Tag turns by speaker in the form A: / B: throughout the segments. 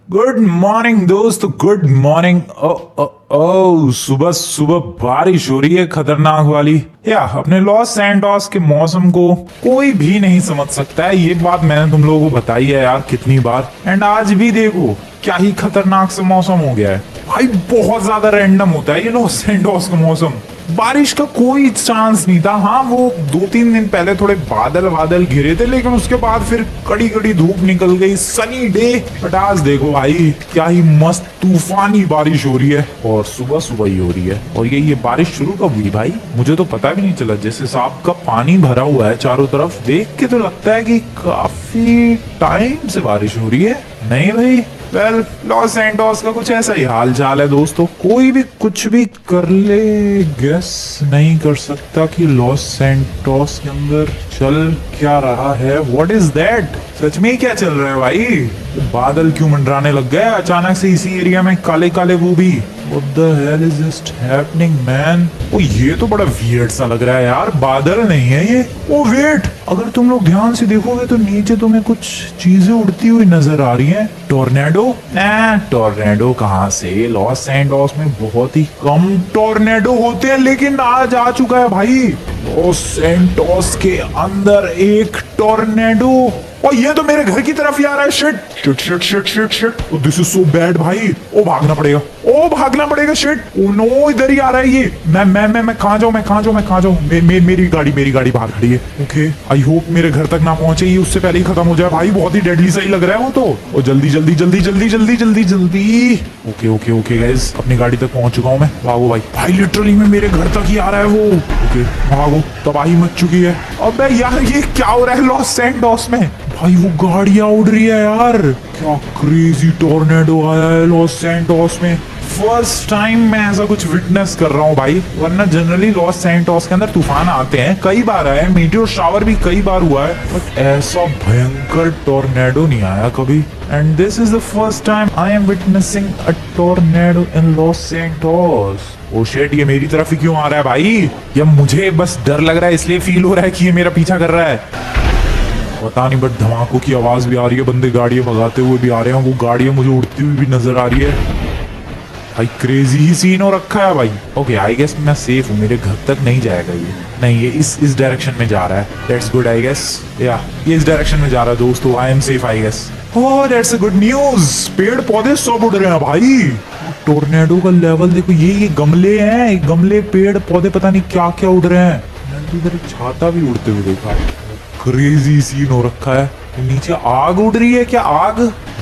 A: Good morning दोस्त, good morning. ओ सुबह सुबह बारिश हो रही है खतरनाक वाली। या अपने लॉस सैंटोस के मौसम को कोई भी नहीं समझ सकता है, ये बात मैंने तुम लोगों को बताई है यार कितनी बार। एंड आज भी देखो क्या ही खतरनाक से मौसम हो गया है भाई, बहुत ज्यादा रैंडम होता है ये लॉस सैंटोस का मौसम। बारिश का कोई चांस नहीं था। हाँ, वो 2-3 दिन पहले थोड़े बादल बादल घिरे थे, लेकिन उसके बाद फिर कड़ी कड़ी धूप निकल गई, सनी डे। बट आज देखो भाई क्या ही मस्त तूफानी बारिश हो रही है, और सुबह सुबह ही हो रही है। और ये बारिश शुरू कब हुई भाई, मुझे तो पता भी नहीं चला। जैसे सांप का पानी भरा हुआ है चारों तरफ, देख के तो लगता है कि काफी टाइम से बारिश हो रही है। नहीं भाई, वेल लॉस सैंटोस का कुछ ऐसा ही हाल चाल है दोस्तों। कोई भी कुछ भी कर ले, गेस नहीं कर सकता कि लॉस सैंटोस के अंदर चल क्या रहा है। What is that? सच में क्या चल रहा है भाई? बादल क्यों मंडराने लग गए अचानक से इसी एरिया में, काले काले वो भी। What the hell is just happening, man? ओ ये तो बड़ा वियर्ड सा लग रहा है यार, बादल नहीं है ये। ओ वेट, अगर तुम लोग ध्यान से देखोगे तो नीचे तुम्हें कुछ चीजें उड़ती हुई नजर आ रही हैं। टोर्नेडो? टोर्नेडो कहाँ से? लॉस सैंटोस में बहुत ही कम टोर्नेडो होते हैं, लेकिन आज आ चुका है भाई लॉस सैंटोस के अंदर एक टोर्नेडो। और ये तो मेरे घर की तरफ ही आ रहा है। Shit shit shit shit shit shit, this is so bad भाई। ओ भागना पड़ेगा, ओ भागना पड़ेगा। शिट, ओ नो, इधर ही आ रहा है ये। मैं कहाँ जाऊँ, मैं कहाँ जाऊँ, मैं कहाँ जाऊँ? मेरी गाड़ी बाहर खड़ी है। ओके, आई होप मेरे घर तक ना पहुंचे, ये उससे पहले ही खत्म हो जाए भाई। बहुत ही डेडली सही लग रहा है वो तो। ओ जल्दी जल्दी जल्दी जल्दी जल्दी जल्दी जल्दी। ओके ओके ओके गाइस, अपनी गाड़ी तक पहुंच चुका हूँ मैं। भागो भाई, भाई लिटरली में मेरे घर तक ही आ रहा है वो। ओके भागो, तबाही मच चुकी है। अबे यार ये क्या हो रहा है लॉस सैंटोस में भाई? वो गाड़ियां उड़ रही है यार, क्या क्रेजी टोर्नेडो आया है लॉस सैंटोस में। फर्स्ट टाइम मैं ऐसा कुछ विटनेस कर रहा हूँ भाई, वरना जनरली लॉस सैंटोस के अंदर तूफान आते हैं, कई बार आए हैं, मीटियोर शावर भी कई बार हुआ है, बट ऐसा भयंकर टोर्नेडो नहीं आया कभी। And this is the first time I am witnessing a tornado in Los Santos. Oh shit, ये मेरी तरफ ही क्यों आ रहा है भाई? या मुझे बस डर लग रहा है इसलिए फील हो रहा है कि ये मेरा पीछा कर रहा है? पता नहीं, बट धमाकों की आवाज भी आ रही है, बंदे गाड़ियां भगाते हुए भी आ रहे हैं। वो गाड़ियां मुझे उड़ती हुई भी नजर आ रही है भाई। क्रेजी ही सीन हो रखा है भाई। ओके, आई गेस मैं सेफ हूँ, मेरे घर तक नहीं जाएगा ये। नहीं, ये इस डायरेक्शन में जा रहा है। That's good I guess. या ये इस डायरेक्शन में जा रहा है दोस्तों, I am safe I guess. Oh that's a good news. पेड़ पौधे सब उड़ रहे हैं भाई। टोर्नेडो का लेवल देखो, ये गमले हैं, गमले पेड़ पौधे पता नहीं क्या क्या उड़ रहे हैं। मैंने इधर एक छाता भी उड़ते हुए देखा है। क्रेजी सीन हो रखा है। नीचे आग उड़ रही है क्या? आग?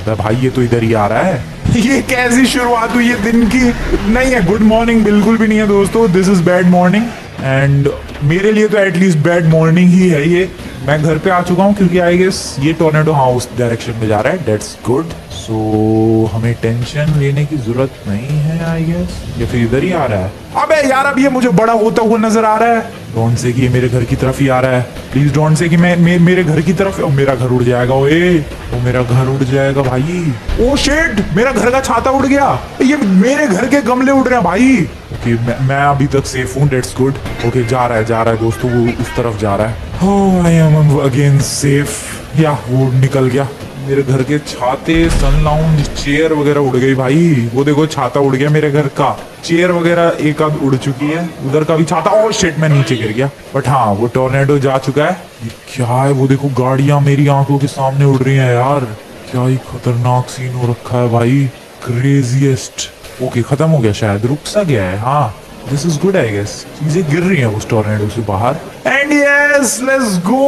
A: भाई ये तो इधर ही आ रहा है। ये कैसी शुरुआत हुई है दिन की? नहीं है गुड मॉर्निंग, बिल्कुल भी नहीं है दोस्तों, this is bad morning. And मेरे लिए तो एटलीस्ट बैड मॉर्निंग ही है ये। मैं घर पे आ चुका हूँ क्योंकि आई गेस ये टोर्नेडो हाँ उस डायरेक्शन में जा रहा है। That's good. सो हमें टेंशन लेने की जरूरत नहीं है आई गेस। ये फिर इधर ही आ रहा है। अबे यार, अब ये मुझे बड़ा होता हुआ नजर आ रहा है। डोंट से कि ये मेरे घर की तरफ ही आ रहा है, प्लीज डोंट से कि मैं मेरे घर की तरफ। मेरा घर उड़ जाएगा, ओए वो मेरा घर उड़ जाएगा भाई। ओ शिट, मेरा घर का छाता उड़ गया। ये मेरे घर के गमले उड़ रहे हैं भाई। ओके, मैं अभी तक सेफ हूँ, दैट्स गुड। ओके, जा रहा है दोस्तों, वो उस तरफ जा रहा है। Oh, I am again safe। या वो निकल गया। मेरे घर के छाते, सन लाउंज, चेयर वगैरह उड़ गई भाई। वो देखो छाता उड़ गया मेरे घर का, चेयर वगैरह एक आध उड़ चुकी है, उधर का भी छाता। ओह शिट, मैं नीचे गिर गया। बट हाँ, वो टोर्नेडो जा चुका है। ये क्या है? वो देखो गाड़ियां मेरी आंखों के सामने उड़ रही हैं यार। क्या ही खतरनाक सीन हो रखा है भाई, क्रेजीएस्ट। ओके, खत्म हो गया शायद, रुक सा गया है। हाँ, this is good I guess. चीजें गिर रही हैं उस टोर्नेडो से बाहर। And yes, let's go.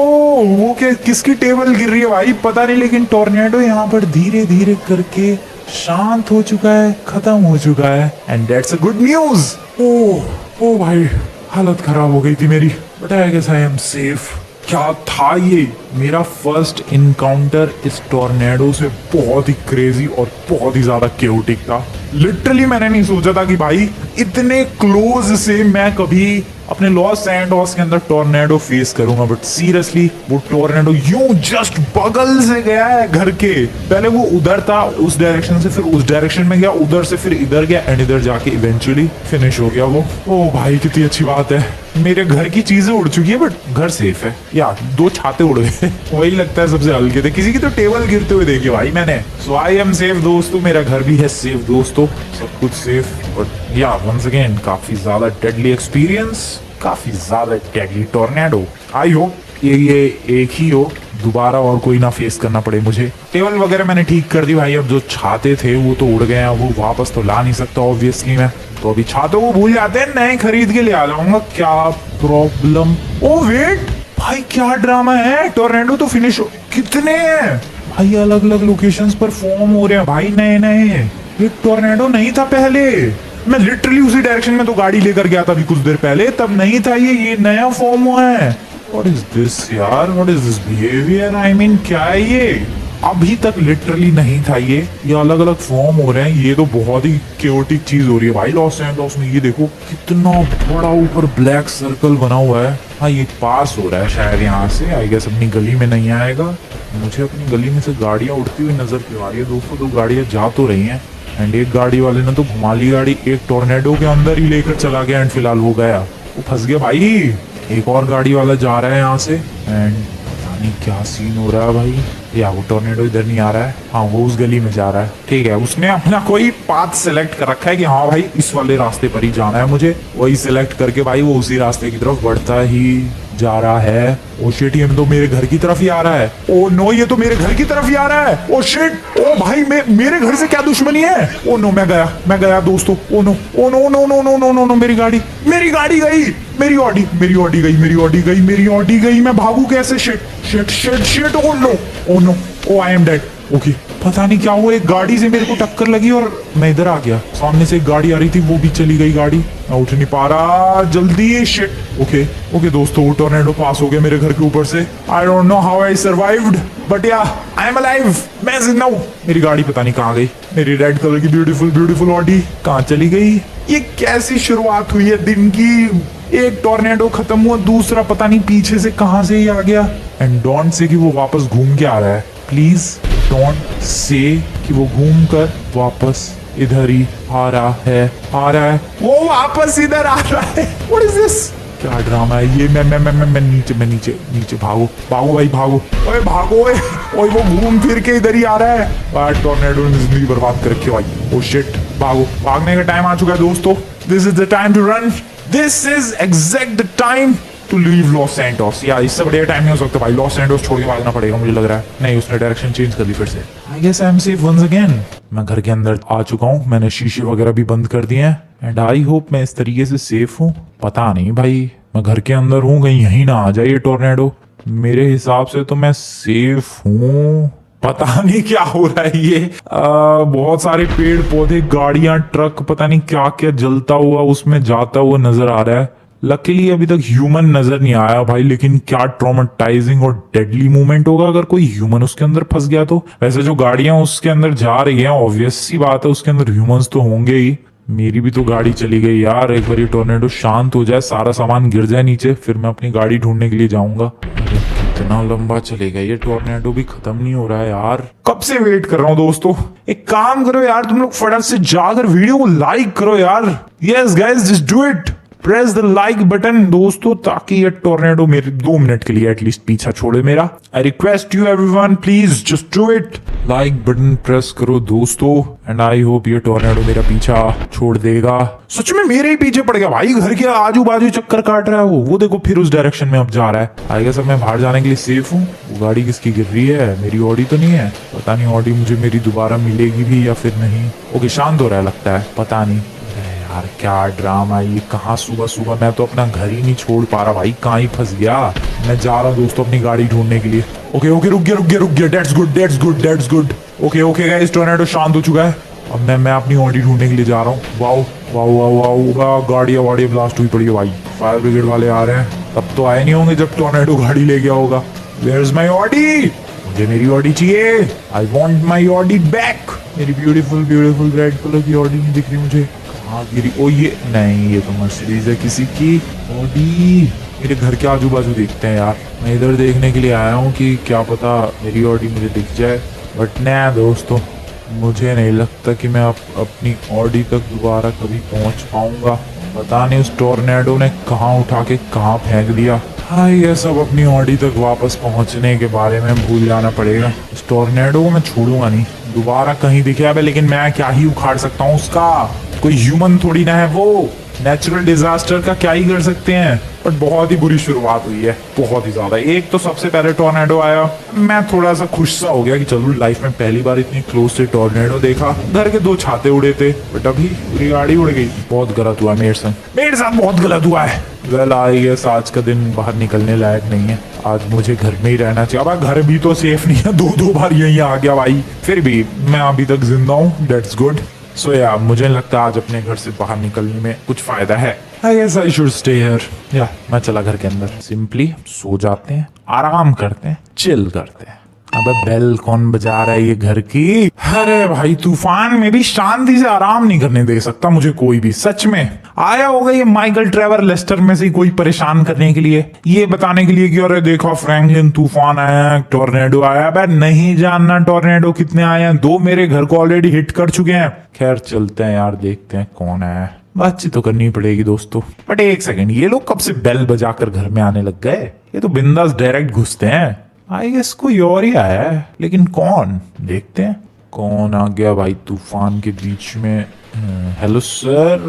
A: वो किसकी टेबल गिर रही है भाई पता नहीं, लेकिन टोर्नेडो यहाँ पर धीरे धीरे करके शांत हो चुका है, खत्म हो चुका है। And that's a good news. ओ भाई, हालत खराब हो गई थी मेरी, but I guess I am safe. क्या था ये? मेरा फर्स्ट इनकाउंटर इस टोर्नेडो से बहुत ही क्रेजी और बहुत ही ज्यादा क्यूटिक था। लिटरली मैंने नहीं सोचा था कि भाई इतने क्लोज से मैं कभी अपने लॉस सैंटोस के अंदर टोर्नेडो फेस करूंगा। बट सीरियसली वो टोर्नेडो यूं जस्ट बगल से गया है घर के। पहले वो उधर था, उस डायरेक्शन से, फिर उस डायरेक्शन में गया, उधर से फिर इधर गया, एंड इधर जाके इवेंचुअली फिनिश हो गया वो। ओ भाई कितनी अच्छी बात है। मेरे घर की चीजें उड़ चुकी है बट घर सेफ है। या 2 छाते उड़ गए वही लगता है सबसे हल्के थे। किसी की तो टेबल गिरते हुए देखे भाई मैंने। सो आई एम सेफ दोस्तों, मेरा घर भी है सेफ दोस्तों, सब कुछ सेफ। बट या वंस अगेन काफी ज्यादा डेडली एक्सपीरियंस, काफी ज्यादा डेडली टोर्नेडो। आई होप ये एक ही हो, दोबारा और कोई ना फेस करना पड़े मुझे। टेबल वगैरह मैंने ठीक कर दी भाई। अब जो छाते थे वो तो उड़ गए हैं, वो वापस तो ला नहीं सकता ऑब्वियसली मैं। तो अभी छातों को भूल जाते हैं, नए खरीद के ले आ जाऊंगा। क्या प्रॉब्लम? ओ वेट भाई, क्या ड्रामा है। टोर्नेडो तो फिनिश हो, कितने हैं भाई, अलग अलग लोकेशंस पर फॉर्म हो रहे हैं भाई नए नए। ये टोर्नेडो नहीं था पहले, मैं लिटरली उसी डायरेक्शन में तो गाड़ी लेकर गया था अभी कुछ देर पहले, तब नहीं था ये नया फॉर्म हुआ है। What is this यार, what is this behavior? I mean क्या है ये? अभी तक लिटरली नहीं था ये अलग अलग फॉर्म हो रहे हैं। ये तो बहुत ही क्योटिक चीज हो रही है भाई लॉस एंजल्स में। ये देखो कितना बड़ा ऊपर ब्लैक सर्कल बना हुआ है। हाँ ये पास हो रहा है शायद यहाँ से, आई गेस अपनी गली में नहीं आएगा। मुझे अपनी गली में से गाड़ियां उड़ती हुई नजर क्यों आ रही है दोस्तों? 2 गाड़ियां जा तो रही हैं एंड एक गाड़ी वाले ने तो घुमा ली गाड़ी, एक टोर्नेडो के अंदर ही लेकर चला गया एंड फिलहाल वो गया, वो फंस गया भाई। एक और गाड़ी वाला जा रहा है यहाँ से एंड पता नहीं क्या सीन हो रहा है भाई। या वो टोर्नेडो इधर नहीं आ रहा है, हाँ वो उस गली में जा रहा है। ठीक है, उसने अपना कोई पाथ सिलेक्ट कर रखा है कि हाँ भाई इस वाले रास्ते पर ही जाना है मुझे, वही सिलेक्ट करके भाई वो उसी रास्ते की तरफ बढ़ता ही जा रहा है। ओ शिट, ये तो मेरे घर की तरफ ही आ रहा है। ओ नो, ये तो मेरे घर की तरफ ही आ रहा है। ओ शिट, ओ भाई मेरे घर से क्या दुश्मनी है? ओ नो, मैं गया दोस्तों। Oh no, oh no no no no no no no, मेरी गाड़ी गई, मेरी ऑडी गई। मैं भागू कैसे? Shit, oh no, oh I am dead. Okay, पता नहीं क्या हुआ, एक गाड़ी से मेरे को टक्कर लगी और मैं इधर आ गया। सामने से एक गाड़ी आ रही थी, वो भी चली गई गाड़ी, मैं उठ नहीं पा रहा जल्दी। शिट। ओके दोस्तों, वो टोर्नेडो पास हो गया मेरे घर के ऊपर से। I don't know how I survived but या आई एम अलाइव। मैं जिंदा हूं। मेरी गाड़ी पता नहीं कहाँ गई, मेरी रेड कलर की ब्यूटीफुल ऑडी कहाँ चली गई? ये कैसी शुरुआत हुई है दिन की? एक टोर्नेडो खत्म हुआ, दूसरा पता नहीं पीछे से कहां से ही आ गया। एंड डोंट से कि वो वापस घूम के आ रहा है, प्लीज डोंट से कि वो घूम कर वापस इधर ही आ रहा है। वो वापस इधर आ रहा है। What is this? क्या ड्रामा है ये? मैं नीचे भागो भाई, भागो। ओए वो घूम फिर के इधर ही आ रहा है। बट टोर्नेडो ने जिंदगी बर्बाद कर रखी भाई। ओ शिट, भागो, भागने का टाइम आ चुका है दोस्तों। This is the time to run. This is exact the time to leave Los Santos। या इससे बढ़िया टाइम नहीं हो सकता भाई, लॉस सैंटोस छोड़ के भागना पड़ेगा मुझे लग रहा है। नहीं, उसने डायरेक्शन चेंज कर दी फिर से। I guess I'm safe once again। मैं घर के अंदर आ चुका हूँ, मैंने शीशे वगैरह भी बंद कर दिए हैं एंड आई होप मैं इस तरीके से सेफ हूँ। पता नहीं भाई, मैं घर के अंदर हूँ, कहीं यहीं ना आ जाए टोर्नेडो। मेरे हिसाब से तो मैं सेफ हूँ। पता नहीं क्या हो रहा है ये। बहुत सारे पेड़ पौधे, गाड़ियां, ट्रक, पता नहीं क्या क्या जलता हुआ उसमें जाता हुआ नजर आ रहा है। लकीली अभी तक ह्यूमन नजर नहीं आया भाई, लेकिन क्या ट्रॉमेटाइजिंग और डेडली मूवमेंट होगा अगर कोई ह्यूमन उसके अंदर फंस गया तो। वैसे जो गाड़ियां उसके अंदर जा रही हैं, ऑब्वियस सी बात है उसके अंदर ह्यूमंस तो होंगे ही। मेरी भी तो गाड़ी चली गई यार। एक बार ये टोर्नेडो शांत हो जाए, सारा सामान गिर जाए नीचे, फिर मैं अपनी गाड़ी ढूंढने के लिए जाऊंगा। इतना लंबा चलेगा ये टोर्नेडो, भी खत्म नहीं हो रहा है यार। कब से वेट कर रहा हूँ दोस्तों। एक काम करो यार, तुम लोग फटाफट से जाकर वीडियो को लाइक करो यार। Yes guys, just do it. Press the like button दोस्तों, ताकि ये टोर्नेडो मेरे 2 मिनट के लिए एटलीस्ट पीछा छोड़े मेरा। I request you everyone, please just do it. Like button press करो दोस्तों एंड आई होप ये टोर्नेडो मेरा पीछा छोड़ देगा। सच में मेरे ही पीछे पड़ गया भाई, घर के आजू बाजू चक्कर काट रहा है वो देखो फिर उस डायरेक्शन में अब जा रहा है। आई गेस अब मैं बाहर जाने के लिए सेफ हूँ। वो गाड़ी किसकी गिर रही है? मेरी ऑडी तो नहीं है। पता नहीं ऑडी मुझे मेरी दोबारा मिलेगी भी या फिर नहीं। ओके, शांत हो रहा है लगता है, पता नहीं यार क्या ड्रामा ये। कहाँ सुबह मैं तो अपना घर ही नहीं छोड़ पा रहा भाई, कहाँ ही फंस गया। मैं जा रहा हूँ दोस्तों अपनी गाड़ी ढूंढने के लिए। ओके रुक गया। That's good. Okay guys, tornado शांत हो चुका है। अब मैं अपनी ऑडी ढूंढने के लिए जा रहा हूँ। वाओ, गाड़ियाँ ब्लास्ट हुई पड़ी है भाई। फायर ब्रिगेड वाले आ रहे हैं। तब तो आए नहीं होंगे जब टोर्नेडो गाड़ी ले गया होगा। Where is my Audi? मुझे मेरी ऑडी चाहिए। I want my Audi back. मेरी ब्यूटीफुल रेड कलर की ऑडी नहीं दिख रही मुझे। हाँ गिरी। ओ ये नहीं, ये तो मर्सिडीज है किसी की ऑडी। मेरे घर के आजू बाजू देखते हैं यार। मैं इधर देखने के लिए आया हूँ कि क्या पता मेरी ऑडी मुझे दिख जाए, बट नहीं दोस्तों, मुझे नहीं लगता कि मैं अपनी ऑडी तक दोबारा कभी पहुंच पाऊंगा। पता नहीं उस टोर्नेडो ने कहाँ उठा के कहाँ फेंक दिया। हाँ, ये सब अपनी ऑडी तक वापस पहुंचने के बारे में भूल जाना पड़ेगा। इस टोर्नेडो को मैं छोड़ूंगा नहीं, दोबारा कहीं दिखे अब, लेकिन मैं क्या ही उखाड़ सकता हूँ उसका, कोई ह्यूमन थोड़ी ना है वो। नेचुरल डिजास्टर का क्या ही कर सकते हैं। बट बहुत ही बुरी शुरुआत हुई है, बहुत ही ज्यादा। एक तो सबसे पहले टोर्नेडो आया, मैं थोड़ा सा खुश सा हो गया कि चलो लाइफ में पहली बार इतनी क्लोज से टोर्नेडो देखा। घर के 2 छाते उड़े थे, बट अभी पूरी गाड़ी उड़ गई। बहुत गलत हुआ मेरे साथ बहुत गलत हुआ है। वेल आई गेस आज का दिन बाहर निकलने लायक नहीं है, आज मुझे घर में ही रहना चाहिए। अब घर भी तो सेफ नहीं है, 2 बार यहीं आ गया भाई, फिर भी मैं अभी तक जिंदा हूँ, दैट्स गुड। सो या मुझे लगता है आज अपने घर से बाहर निकलने में कुछ फायदा है। I guess I should stay here. या मैं चला घर के अंदर, सिंपली सो जाते हैं, आराम करते हैं, चिल करते हैं। अबे बेल कौन बजा रहा है ये घर की? अरे भाई तूफान में भी शांति से आराम नहीं करने दे सकता मुझे कोई भी, सच में। आया होगा ये माइकल ट्रेवर लेस्टर में से कोई परेशान करने के लिए, ये बताने के लिए कि अरे देखो फ्रैंकलिन तूफान आया, टोर्नेडो आया। अबे नहीं जानना टोर्नेडो कितने आए हैं, 2 मेरे घर को ऑलरेडी हिट कर चुके हैं। खैर चलते हैं यार, देखते हैं कौन आया। बातचीत तो करनी पड़ेगी दोस्तों। बट एक सेकंड, ये लोग कब से बेल बजाकर घर में आने लग गए? ये तो बिंदास डायरेक्ट घुसते हैं। आई गेस कोई और ही आया है, लेकिन कौन, देखते हैं कौन आ गया भाई तूफान के बीच में। हेलो सर,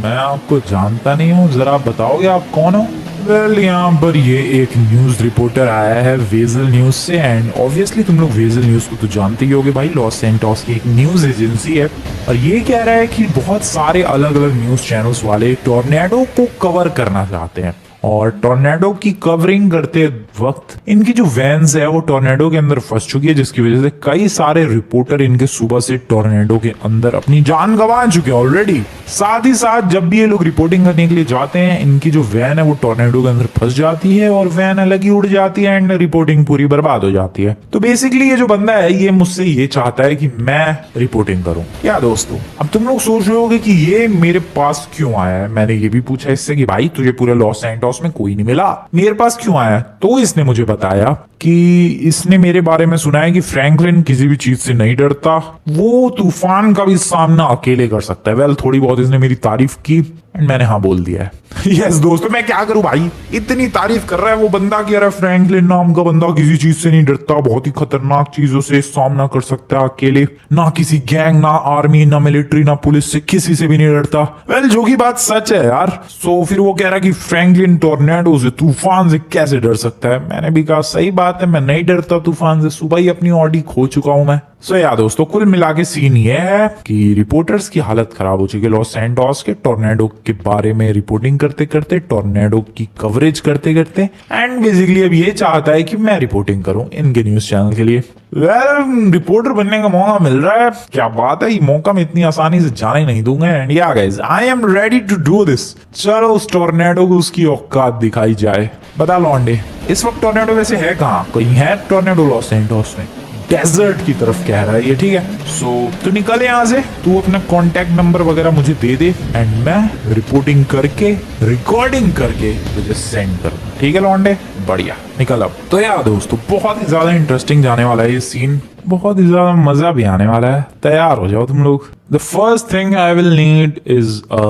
A: मैं आपको जानता नहीं हूँ, जरा बताओगे आप कौन हो? वेल यहाँ पर ये एक न्यूज रिपोर्टर आया है वेजल न्यूज से, एंड ऑब्वियसली तुम लोग वेजल न्यूज को तो जानते ही होगे भाई, लॉस सैंटोस की एक न्यूज एजेंसी है। और ये कह रहा है कि बहुत सारे अलग अलग न्यूज चैनल्स वाले टोर्नेडो को कवर करना चाहते हैं, और टोर्नेडो की कवरिंग करते वक्त इनकी जो वैन्स है वो टोर्नेडो के अंदर फंस चुकी है, जिसकी वजह से कई सारे रिपोर्टर इनके सुबह से टोर्नेडो के अंदर अपनी जान गंवा चुके हैं ऑलरेडी। साथ ही साथ जब भी ये लोग रिपोर्टिंग करने के लिए जाते हैं, इनकी जो वैन है वो टोर्नेडो के अंदर फंस जाती है और वैन अलग ही उड़ जाती है एंड रिपोर्टिंग पूरी बर्बाद हो जाती है। तो बेसिकली ये जो बंदा है ये मुझसे ये चाहता है कि मैं रिपोर्टिंग करूं। क्या दोस्तों, अब तुम लोग सोच रहे होगे कि ये मेरे पास क्यों आया है। मैंने ये भी पूछा इससे कि भाई तुझे पूरे लॉस सैंटोस में कोई नहीं मिला, मेरे पास क्यों आया? तो इसने मुझे बताया कि इसने मेरे बारे में सुना है कि फ्रैंकलिन किसी भी चीज से नहीं डरता, वो तूफान का भी सामना अकेले कर सकता है। वेल थोड़ी बहुत इसने मेरी तारीफ की एंड मैंने हाँ बोल दिया है। यस दोस्तों, मैं क्या करूं भाई, इतनी तारीफ कर रहा है वो बंदा कि यार फ्रैंकलिन नाम का बंदा किसी चीज से नहीं डरता, बहुत ही खतरनाक चीजों से सामना कर सकता है अकेले, ना किसी गैंग, ना आर्मी, ना मिलिट्री, ना पुलिस से, किसी से भी नहीं डरता। वेल जो की बात सच है यार। सो फिर वो कह रहा है कि फ्रैंकलिन टोर्नेडो से, तूफान से कैसे डर सकता है। मैंने भी कहा सही बात है, मैं नहीं डरता तूफान से, सुबह ही अपनी ऑडी खो चुका हूं मैं। सो यार दोस्तों, कुल मिला के सीन ये है कि रिपोर्टर्स की हालत खराब हो चुकी है लॉस सैंटोस के टोर्नेडो के बारे में, रिपोर्टिंग करते करते, टोर्नेडो की कवरेज करते करते, एंड बेसिकली अब ये चाहता है कि मैं रिपोर्टिंग करूं इनके न्यूज चैनल के लिए। वेल रिपोर्टर बनने का मौका मिल रहा है, क्या बात है, ये मौका मैं इतनी आसानी से जाने नहीं दूंगा। And yeah guys, I am ready to do this. चलो उस टोर्नेडो को उसकी औकात दिखाई जाए। बता लौंडे, इस वक्त टोर्नेडो वैसे है कहाँ? कहीं है टोर्नेडो लॉस सैंटोस में? डेजर्ट की तरफ कह रहा है ये, ठीक है। सो तू निकल यहाँ से, तू अपना कांटेक्ट नंबर वगैरह मुझे दे दे एंड मैं रिपोर्टिंग करके, रिकॉर्डिंग करके तुझे सेंड कर, ठीक है लौंडे? बढ़िया, निकल अब। तो यार दोस्तों, बहुत ही ज्यादा इंटरेस्टिंग जाने वाला है ये सीन, बहुत ही ज्यादा मजा भी आने वाला है। तैयार हो जाओ तुम लोग। The first thing I will need is a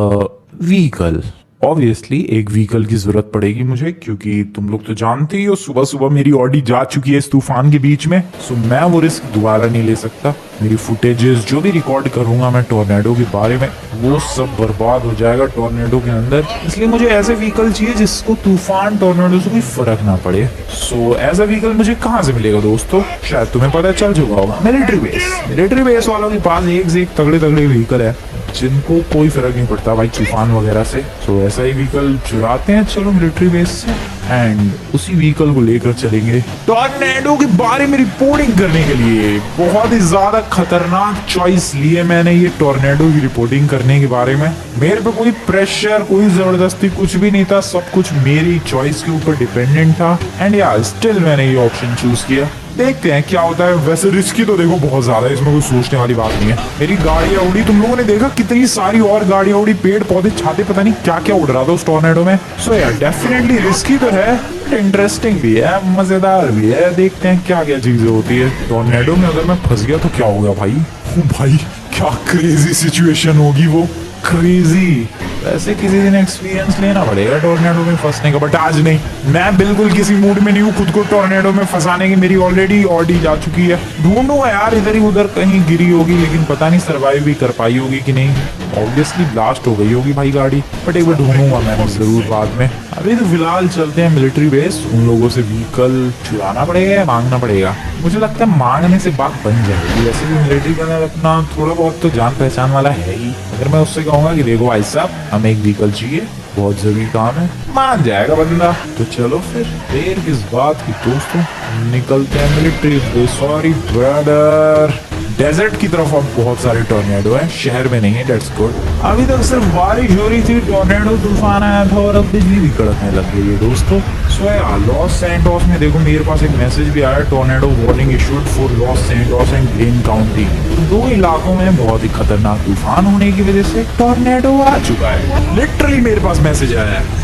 A: vehicle. Obviously एक व्हीकल की जरूरत पड़ेगी मुझे, क्योंकि तुम लोग तो जानते ही हो सुबह सुबह मेरी ऑडी जा चुकी है इस तूफान के बीच में। सो मैं वो रिस्क दोबारा नहीं ले सकता। मेरी फुटेजेस जो भी रिकॉर्ड करूंगा मैं टोर्नेडो के बारे में, वो सब बर्बाद हो जाएगा टोर्नेडो के अंदर। इसलिए मुझे ऐसे व्हीकल चाहिए जिसको तूफान टोर्नेडो से कोई फर्क ना पड़े। सो ऐसा व्हीकल मुझे कहाँ से मिलेगा दोस्तों? शायद तुम्हें पता चल चुका होगा, मिलिट्री बेस वालों के पास एक से एक तगड़े तगड़े व्हीकल है जिनको कोई फर्क नहीं पड़ता भाई तूफान वगैरह से। सो ऐसा ही व्हीकल चुराते हैं चलो मिलिट्री बेस से, एंड उसी व्हीकल को लेकर चलेंगे टोर्नेडो के बारे में रिपोर्टिंग करने के लिए। बहुत ही ज्यादा खतरनाक चॉइस ली है मैंने ये टोर्नेडो की रिपोर्टिंग करने के बारे में। मेरे पे कोई प्रेशर, कोई जबरदस्ती कुछ भी नहीं था, सब कुछ मेरी चॉइस के ऊपर डिपेंडेंट था। एंड यार स्टिल मैंने ये ऑप्शन चूज किया, देखते हैं क्या होता है। वैसे रिस्की तो देखो बहुत ज्यादा है, इसमें कोई सोचने वाली बात नहीं है। मेरी गाड़ियां उड़ी, तुम लोगों ने देखा कितनी सारी और गाड़ियां उड़ी, पेड़ पौधे छाते, पता नहीं क्या क्या उड़ रहा था उस टोर्नेडो में। सो यार डेफिनेटली रिस्की तो है, इंटरेस्टिंग भी है, मजेदार भी है। देखते हैं क्या क्या चीजें होती है टोर्नेडो में। अगर मैं फंस गया तो क्या होगा भाई? भाई क्या क्रेजी सिचुएशन होगी वो, क्रेजी। वैसे किसी दिन एक्सपीरियंस लेना पड़ेगा टोर्नेडो में फंसने का, बट आज नहीं। मैं बिल्कुल किसी मूड में नहीं हूँ खुद को टोर्नेडो में फंसाने की। मेरी ऑलरेडी ऑडी जा चुकी है। ढूंढूंगा यार, इधर ही उधर कहीं गिरी होगी, लेकिन पता नहीं सर्वाइव भी कर पाई होगी कि नहीं। ऑब्वियसली ब्लास्ट हो गई होगी भाई गाड़ी, बट एक बार ढूंढूंगा मैं जरूर बाद में। अभी तो फिलहाल चलते हैं मिलिट्री बेस। उन लोगों से व्हीकल चुराना पड़ेगा या मांगना पड़ेगा? मुझे लगता है मांगने से बात बन जाएगी। वैसे भी मिलिट्री का अपना थोड़ा बहुत तो जान पहचान वाला है ही। अगर मैं उससे कहूंगा कि देखो भाई साहब हमें एक व्हीकल चाहिए, बहुत जरूरी काम है, मान जाएगा बंदा। तो चलो फिर देर किस बात की दोस्तों, निकलते हैं military base. Sorry brother. Desert की तरफ अब बहुत सारे टोर्नेडो हैं, शहर में नहीं है। That's good. अभी तक सिर्फ बारिश हो रही थी, टोर्नेडो तूफान आया था और अब बिजली भी कड़कने लग गई है दोस्तों। सो लॉस सैंटोस में देखो मेरे पास एक मैसेज भी आया, tornado warning issued for Los Santos and Glenn county. दो इलाकों में बहुत ही खतरनाक तूफान होने की वजह से टोर्नेडो आ चुका है। लिटरली मेरे पास मैसेज आया है।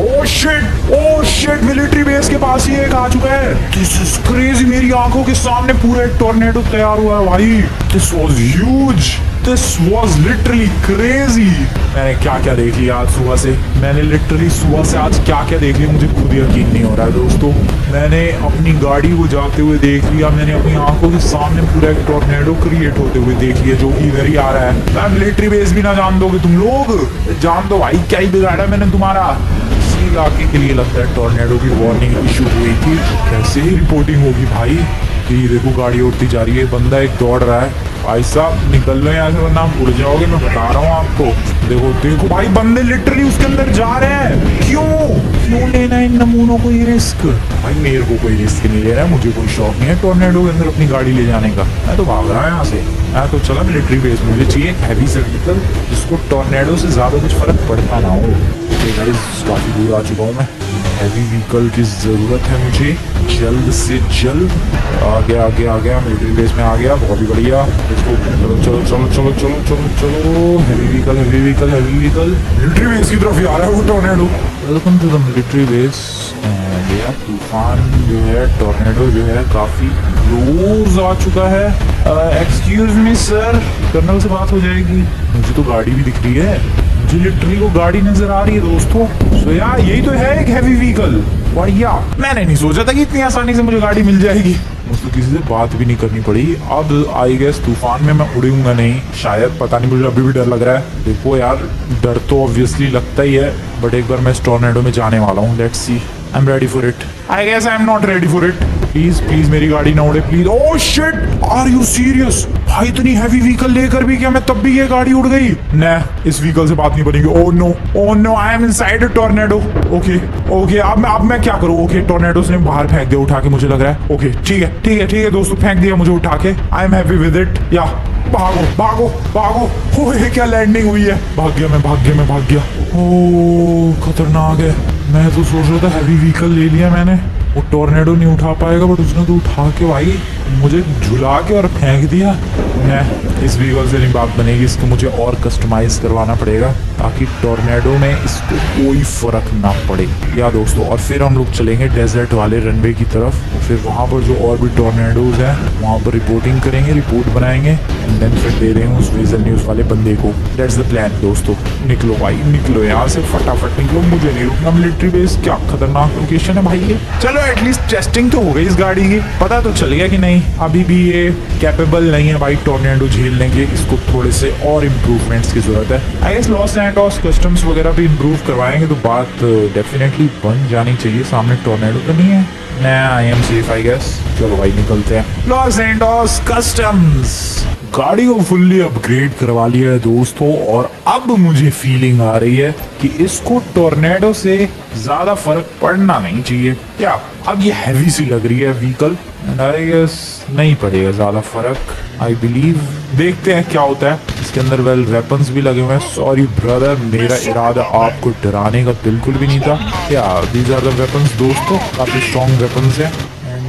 A: ओह शिट, मिलिट्री बेस के पास ही एक आ चुका है। This is crazy. मेरी आंखों के सामने पूरा एक टोर्नेडो तैयार हुआ है भाई। This was huge, this was literally crazy. मैंने क्या क्या देख लिया आज सुबह से। मैंने लिटरली सुबह से आज क्या क्या देख लिया, मुझे खुद यकीन नहीं हो रहा है दोस्तों। मैंने अपनी गाड़ी को जाते हुए देख लिया, मैंने अपनी आंखों के सामने पूरा एक टोर्नेडो क्रिएट होते हुए देख लिया, जो कि इधर ही आ रहा है। मैं मिलिट्री बेस भी ना जान दोगे तुम लोग? जान दो भाई, क्या ही बिगाड़ा मैंने तुम्हारा। इसी इलाके के लिए लगता है टोर्नेडो की वार्निंग इशू हुई थी। कैसे ही रिपोर्टिंग होगी भाई। कि देखो गाड़ी उड़ती जा रही है, बंदा एक दौड़ रहा है। भाई साहब निकल लो यहाँ से वरना आप उड़ जाओगे, मैं बता रहा हूँ आपको। देखो भाई, बंदे लिटरली उसके अंदर जा रहे हैं। क्यों लेना इन नमूनों को ये रिस्क? भाई मेरे को कोई रिस्क नहीं ले रहा है, मुझे कोई शौक नहीं है टोर्नेडो के अंदर अपनी गाड़ी ले जाने का। मैं तो भाग रहा हूँ यहाँ से। मैं तो चला मिलिट्री बेस। मुझे चाहिए एक हैवी सा व्हीकल जिसको टोर्नेडो से ज्यादा कुछ फर्क पड़ता ना हो। काफी दूर आ चुका हूँ मैं। हैवी व्हीकल की जरूरत है मुझे जल्द से जल्द। आ गया मिलिट्री बेस में आ गया। बहुत ही बढ़िया। इसको चलो। हैवी व्हीकल मिलिट्री बेस की तरफ ही आ रहा है वो tornado. Welcome to the military base. तूफान जो है, टोर्नेडो जो है काफी क्लोज आ चुका है। एक्सक्यूज मी सर, कर्नल से बात हो जाएगी? मुझे तो गाड़ी भी दिख रही है, मुझे लिटरली वो गाड़ी नजर आ रही है दोस्तों। सो यार यही तो है एक हैवी व्हीकल। बढ़िया। मैंने नहीं सोचा था कि इतनी आसानी से मुझे गाड़ी मिल जाएगी। मुझे किसी से बात भी नहीं करनी पड़ी। अब आई गेस तूफान में मैं उड़ूंगा नहीं शायद, पता नहीं, मुझे अभी भी डर लग रहा है। देखो यार, डर तो ऑब्वियसली लगता ही है, बट एक बार मैं इस टोर्नेडो में जाने वाला हूँ। Let's see. I am ready for it. I guess I am not ready for it. Please मेरी गाड़ी ना उड़े please. Oh shit, are you serious? भाई इतनी हैवी व्हीकल लेकर भी क्या मैं तब भी ये गाड़ी उड़ गई? न, इस व्हीकल से बात नहीं बनेगी। Oh no, I am inside a tornado. Okay, अब मैं क्या करूँ? ओके, टोर्नेडो से बाहर फेंक दिया उठा के, मुझे लग रहा है। ओके ठीक है दोस्तों, फेंक दिया मुझे उठा के। I am happy with it. या भागो। ओह क्या लैंडिंग हुई है। भाग गया। ओह खतरनाक है। मैं तो सोच रहा था हैवी व्हीकल ले लिया मैंने, वो टोर्नेडो नहीं उठा पाएगा, बट उसने तो उठा के भाई मुझे झुला के और फेंक दिया। मैं इस व्हीकल से नहीं बात बनेगी, इसको मुझे और कस्टमाइज करवाना पड़ेगा ताकि टोर्नेडो में इसको कोई फर्क ना पड़े। या दोस्तों, और फिर हम लोग चलेंगे डेजर्ट वाले रनवे की तरफ। फिर वहाँ पर जो और भी टोर्नेडोज हैं वहाँ पर रिपोर्टिंग करेंगे, रिपोर्ट बनाएंगे एंड देन फिर दे देंगे उस विजन न्यूज वाले बंदे को। दैट्स द प्लान दोस्तों। निकलो भाई, निकलो यहाँ से, फटाफट निकलो, मुझे नहीं रुकना। मिलिट्री बेस क्या खतरनाक लोकेशन है भाई ये। चलो एटलीस्ट टेस्टिंग तो हो गई इस गाड़ी की, पता तो चल गया कि नहीं अभी भी ये कैपेबल नहीं है भाई टोर्नेडो झेलने के। इसको थोड़े से और इम्प्रूवमेंट्स की जरूरत है। I guess Los Santos customs वगैरह भी इम्प्रूव करवाएंगे तो बात डेफिनेटली बन जानी चाहिए। सामने टोर्नेडो तो नहीं है ना, I am safe I guess. चलो भाई निकलते हैं। Los Santos customs. गाड़ी को फुल्ली अपग्रेड करवा लिया है दोस्तों, और अब मुझे फीलिंग आ रही है कि इसको टोर्नेडो से ज्यादा फर्क पड़ना नहीं चाहिए। क्या अब ये हैवी सी लग रही है व्हीकल, आई गेस नहीं पड़ेगा ज्यादा फर्क आई बिलीव। देखते हैं क्या होता है इसके अंदर। वेल वेपन्स भी लगे हुए हैं। सॉरी ब्रदर, मेरा इरादा आपको डराने का बिल्कुल भी नहीं था। क्या दीज आर द वेपन्स दोस्तों, काफी स्ट्रॉन्ग वेपन्स है।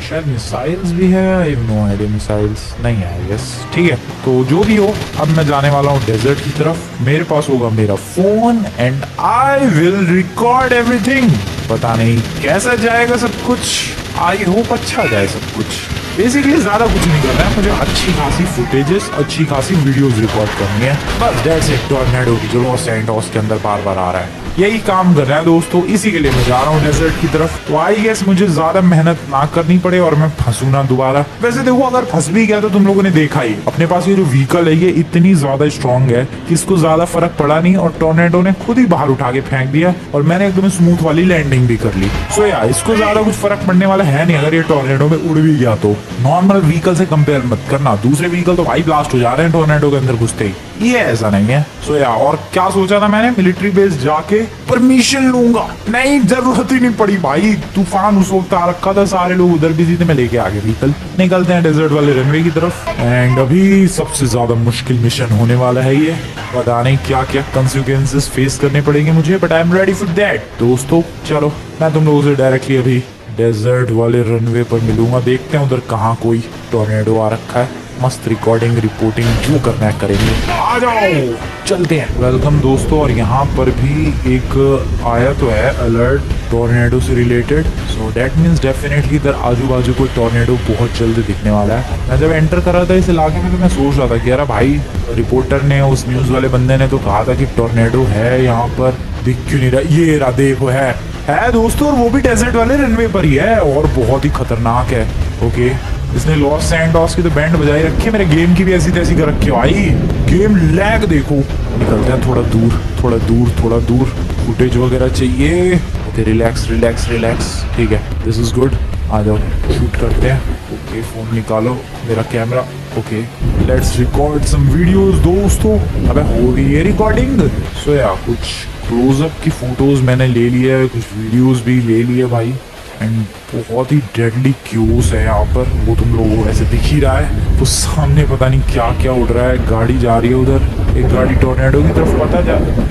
A: शायद मिसाइल्स भी है, आई नो आइडिया। मिसाइल्स नहीं है आई गेस। ठीक है, तो जो भी हो, अब मैं जाने वाला हूँ डेजर्ट की तरफ। मेरे पास होगा मेरा phone and I will record everything. पता नहीं कैसा जाएगा सब कुछ, आई होप अच्छा जाए सब कुछ। बेसिकली ज्यादा कुछ नहीं करना है मुझे, अच्छी खासी फुटेजेस, अच्छी खासी वीडियोस रिकॉर्ड करनी है बस, दैट्स इट। टॉर्नेडो की जो लॉस सैंटोस के अंदर बार बार आ रहा है, यही काम करना है दोस्तों। इसी के लिए मैं जा रहा हूँ डेजर्ट की तरफ। तो आई गेस मुझे ज्यादा मेहनत ना करनी पड़े और मैं फंसू ना दोबारा। वैसे देखो अगर फंस भी गया तो तुम लोगों ने देखा ही, अपने पास ये जो व्हीकल है ये इतनी ज्यादा स्ट्रॉन्ग है कि इसको ज्यादा फर्क पड़ा नहीं और टॉर्नेडो ने खुद ही बाहर उठा के फेंक दिया और मैंने एकदम स्मूथ वाली लैंडिंग भी कर ली। सो यार इसको ज्यादा कुछ फर्क पड़ने वाला है नहीं अगर ये टॉर्नेडो में उड़ भी गया तो। नॉर्मल व्हीकल से कंपेयर मत करना, दूसरे व्हीकल तो भाई ब्लास्ट हो जा रहे हैं टॉर्नेडो के अंदर घुसते ही, ये ऐसा नहीं है। सो यार और क्या सोचा था मैंने, मिलिट्री बेस जाके परमिशन लूंगा, नहीं जरूरत ही नहीं पड़ी भाई, तूफान उस वक्त आ रखा था, सारे लोग उधर बिजी थे, मैं लेके आगे व्हीकल। निकलते हैं डेजर्ट वाले रनवे की तरफ एंड अभी सबसे ज्यादा मुश्किल मिशन होने वाला है ये, पता नहीं क्या क्या कंसिक्वेंसेस फेस करने पड़ेंगे मुझे, but I am ready for that. दोस्तों चलो मैं तुम लोगों से डायरेक्टली अभी डेजर्ट वाले रनवे पर मिलूंगा, देखते हैं उधर कहाँ कोई टॉर्नेडो आ रखा है, मस्त रिकॉर्डिंग रिपोर्टिंग जो करना है करेंगे, आ जाओ चलते हैं। वेलकम दोस्तों, और यहाँ पर भी एक आया तो है अलर्ट टॉर्नेडो से related, so that means definitely इधर आजू बाजू कोई टॉर्नेडो बहुत जल्द दिखने वाला है। मैं जब एंटर कर रहा था इस इलाके में तो मैं सोच रहा था कि यार भाई रिपोर्टर ने, उस न्यूज वाले बंदे ने तो कहा था कि टॉर्नेडो है यहाँ पर, दिख क्यों नहीं रहा, ये रहा देखो है दोस्तों, और वो भी डेजर्ट वाले रनवे पर ही है और बहुत ही खतरनाक है। ओके इसने लॉस सैंटोस की तो बैंड बजाई रखी है, मेरे गेम की भी ऐसी तैसी कर रखी है भाई, गेम लैग देखो। निकलते हैं थोड़ा दूर थोड़ा दूर थोड़ा दूर, फुटेज वगैरह चाहिए। ओके रिलैक्स रिलैक्स रिलैक्स, ठीक है दिस इज गुड, आ जाओ शूट करते हैं। ओके फोन निकालो मेरा camera, okay let's record some videos दोस्तों। अबे हो गई है रिकॉर्डिंग। सो यार कुछ क्लोजअप की फोटोज मैंने ले लिया है, कुछ वीडियोस भी ले लिए भाई, एंड बहुत ही डेडली क्यूस है यहाँ पर, वो तुम लोगों को ऐसे दिख ही रहा है। तो सामने पता नहीं क्या क्या उड़ रहा है, गाड़ी जा रही है उधर, एक गाड़ी टॉर्नेडो की तरफ पता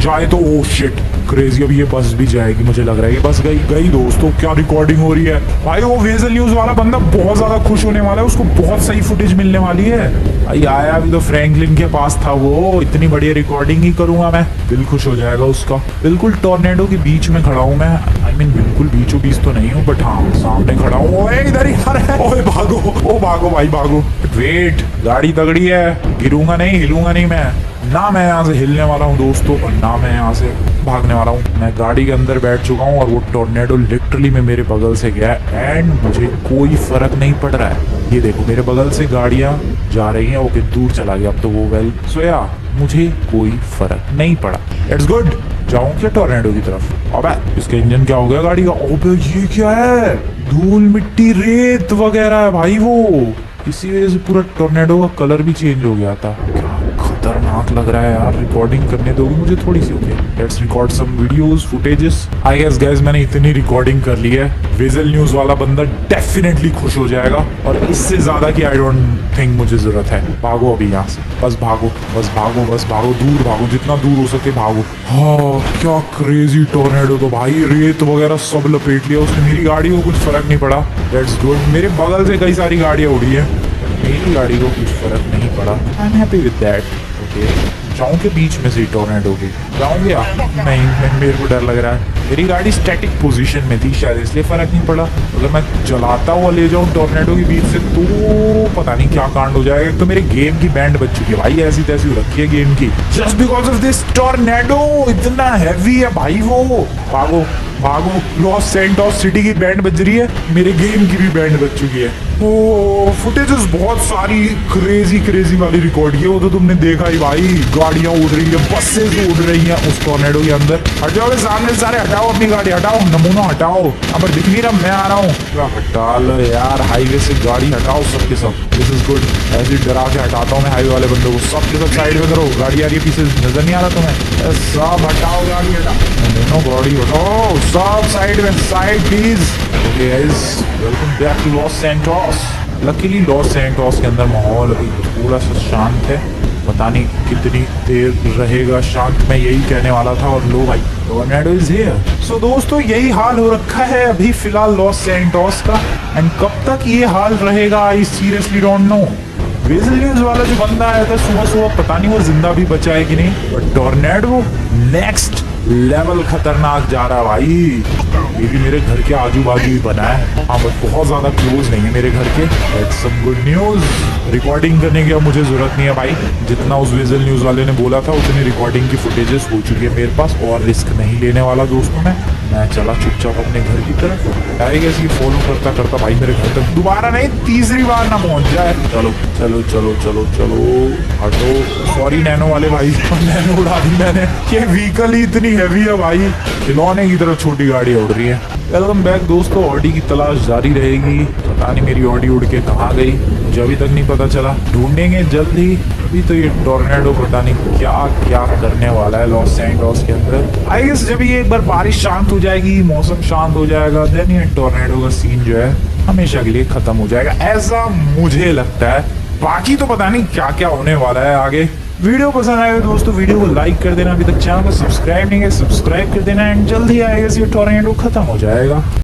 A: जाए तो ओ शिट क्रेजी, अभी ये बस भी जाएगी मुझे लग रहा है, ये बस गई दोस्तों। क्या रिकॉर्डिंग हो रही है भाई, वो वेजल न्यूज वाला बंदा बहुत ज्यादा खुश होने वाला है, उसको बहुत सही फुटेज मिलने वाली है भाई। आया अभी तो फ्रैंकलिन के पास था वो, इतनी बढ़िया रिकॉर्डिंग ही करूंगा मैं, दिल खुश हो जाएगा उसका। बिल्कुल टॉर्नेडो के बीच में खड़ा हूँ मैं, आई मीन बिल्कुल बीचों बीच तो नहीं हूँ बट हाँ सामने खड़ा हूँ। ओए इधर ही है, ओए भागो, ओ भागो भाई भागो। वेट गाड़ी तगड़ी है, गिरूंगा नहीं हिलूंगा नहीं मैं, ना मैं यहाँ से हिलने वाला हूँ दोस्तों और ना मैं यहाँ से भागने वाला हूँ। मैं गाड़ी के अंदर बैठ चुका हूँ और वो टॉर्नेडो लिटरली में मेरे बगल से गया एंड मुझे कोई फर्क नहीं पड़ रहा है। ये देखो मेरे बगल से गाड़ियाँ जा रही हैं, ओके दूर चला गया अब तो वो, वेल सो या मुझे कोई फर्क नहीं पड़ा, इट्स गुड। जाऊँ क्या टॉर्नेडो की तरफ? अबे इसका इंजन क्या हो गया गाड़ी का? ओबे ये क्या है, धूल मिट्टी रेत वगैरह है भाई, वो इसी वजह से पूरा टॉर्नेडो का कलर भी चेंज हो गया था। खतरनाक लग रहा है यार, रिकॉर्डिंग करने दोगे मुझे थोड़ी सी? Okay let's record some videos footages. I guess guys मैंने इतनी रिकॉर्डिंग कर ली है, विजुअल न्यूज वाला बंदा डेफिनेटली खुश हो जाएगा और इससे ज्यादा की आई डोंट थिंक मुझे जरूरत है। भागो अभी यहाँ से, बस भागो बस भागो बस भागो, दूर भागो जितना दूर हो सके भागो। हाँ क्या क्रेजी टॉर्नेडो, तो भाई रेत वगैरह सब लपेट लिया उसने, मेरी गाड़ी को कुछ फर्क नहीं पड़ा, दैट्स गुड। मेरे बगल से कई सारी गाड़ियाँ उड़ी है, मेरी गाड़ी को कुछ फर्क नहीं पड़ा, I am happy with that. Okay जाऊँ के बीच में से टॉर्नेडो के जाऊँगे? नहीं मेरे को डर लग रहा है, मेरी गाड़ी स्टैटिक पोजीशन में थी शायद इसलिए फर्क नहीं पड़ा। अगर मैं चलाता हुआ ले जाऊँ टॉर्नेडो के बीच से तो पता नहीं क्या कांड हो जाएगा। तो मेरे गेम की बैंड बच चुकी है भाई, ऐसी तैसी हो रखी है गेम की, just because of this tornado. इतना हैवी है भाई वो। भागो भागो, लॉस सैंटोस सिटी की बैंड बज रही है, मेरे गेम की भी बैंड बज चुकी है। ओ फुटेजेस बहुत सारी क्रेजी वाली रिकॉर्ड की, वो तो तुमने देखा ही भाई, गाड़ियां उड़ रही है, बसेस उड़ रही हैं उस टॉर्नेडो के अंदर। हट जाओ सामने सारे, हटाओ अपनी गाड़ी, हटाओ नमूना हटाओ, अब दिख नहीं रहा मैं आ रहा हूँ। हटा लो यार, हाईवे से गाड़ी हटाओ सबके सब, दिस इज गुड। ऐसे डरा के हटाता हूँ मैं हाईवे वाले बंदों को, सबके सब साइड में करो। गाड़ी आ रही है पीछे, नजर नहीं आ रहा तुम्हें? सब हटाओ गाड़ी, हटाओ गाड़ी हटाओ सब साइड में, side please. Okay guys welcome back to Los Santos. Luckily Los Santos के अंदर माहौल अभी थोड़ा सा शांत है, पता नहीं कितनी देर रहेगा शांत, मैं यही कहने वाला था। और लो भाई टॉर्नेडो इज हियर। सो दोस्तों यही हाल हो रखा है अभी फिलहाल लॉस सैंटोस का, एंड कब तक ये हाल रहेगा I seriously don't know. Visual news वाला जो बंदा आया था सुबह सुबह, पता नहीं वो जिंदा भी बचा है कि नहीं, बट टॉर्नेडो नेक्स्ट लेवल खतरनाक जा रहा है भाई। ये भी मेरे घर के आजू बाजू ही बना है। हाँ बट बहुत ज्यादा क्लोज नहीं है मेरे घर के। That's some good news। Recording करने की अब मुझे जरूरत नहीं है भाई। जितना उस विजल न्यूज वाले ने बोला था उतनी रिकॉर्डिंग की फुटेजेस हो चुकी है मेरे पास, और रिस्क नहीं लेने वाला दोस्तों मैं चला चुपचाप अपने घर की तरफ। आई गेस ये फॉलो करता करता भाई मेरे घर तक दोबारा नहीं, तीसरी बार ना पहुंच जाए। चलो चलो चलो चलो चलो हटो। सॉरी नैनो वाले भाई, नैनो उड़ा दी मैंने। ये व्हीकल ही इतनी हैवी है भाई, खिलौने की तरफ छोटी गाड़ी उड़ रही है। वेलकम बैक दोस्तों। ऑडी की तलाश जारी रहेगी। पता नहीं मेरी ऑडी उड़ के कहाँ गई, मुझे अभी तक नहीं पता चला। ढूंढेंगे जल्द ही। अभी तो ये टोर्नेडो पता नहीं क्या क्या करने वाला है लॉस सैंटोस के अंदर। आई गेस जब ये एक बार बारिश शांत हो जाएगी, मौसम शांत हो जाएगा, देन ये टोर्नेडो का सीन जो है हमेशा के लिए खत्म हो जाएगा, ऐसा मुझे लगता है। बाकी तो पता नहीं क्या क्या होने वाला है आगे। वीडियो पसंद आएगा दोस्तों, वीडियो को लाइक कर देना। अभी तक चैनल को सब्सक्राइब नहीं है, सब्सक्राइब कर देना। एंड जल्दी आएगा ये टोर्नेडो खत्म हो जाएगा।